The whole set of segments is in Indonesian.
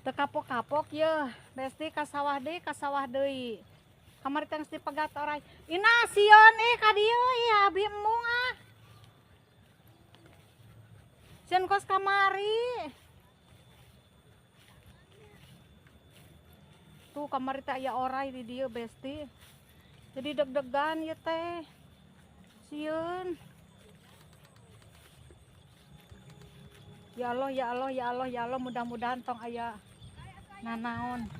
Teu kapok-kapok ye, besti ka sawah deui. Kamari teh dipegat oray. Ina sieun ka dieu abi embung ah. Sieun kos kamari. Tuh kamari teh aya oray di dieu besti. Jadi deg-degan ieu teh. Sieun. Ya Allah, ya Allah, ya Allah, ya Allah, mudah-mudahan tong aya nanaon.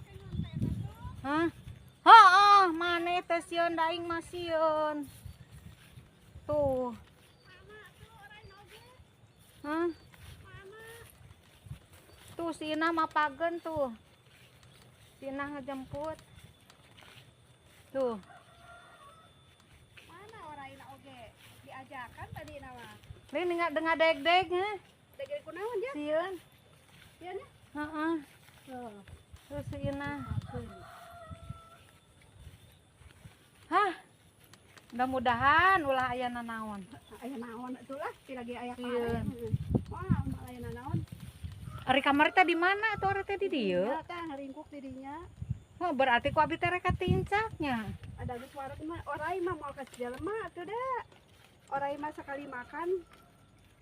Hah? Heeh, maneh teh sieun daing mah sieun. Tuh. Hah? Tuh si Ina mah pagen tuh. Si Ina ngejemput. Tuh. Mana orang ina oge diajakan tadi nama. Ini dengar deg-deg heh. Degel kunaon ya? Sieun. Iya nya. Heeh. Tuh. Tuh si Ina. Hah. Mudah-mudahan ulah aya nanaon. Aya naon itulah lagi aya Iya. kare. Wah, malah aya naon. Ari kamar teh di mana atuh ari teh di dieu? Ya teh haringkuk di dinya. Oh, berarti ku abi teh rek katincaknya. Ada geus waras mah orai mah moal ka jelema atuh da. Orai mah sekali makan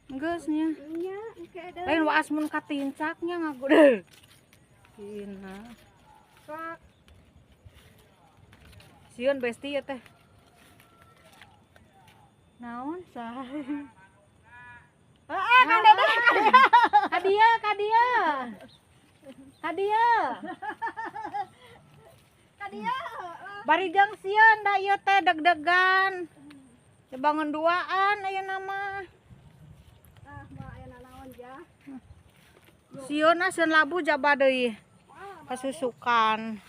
Geus nya. nya engke da. Lain waas mun katincaknya ngagudeul. Ina. Sok Sieun besti ya teh. Naon sah? heeh kan dede. Kadia. Kadia. Barijang sieun da ieu teh deg-degan. Bangun duaan aya nama. Ah, mah aya naon ja. Sieun sieun labu jaba deui. Wah, Kasusukan.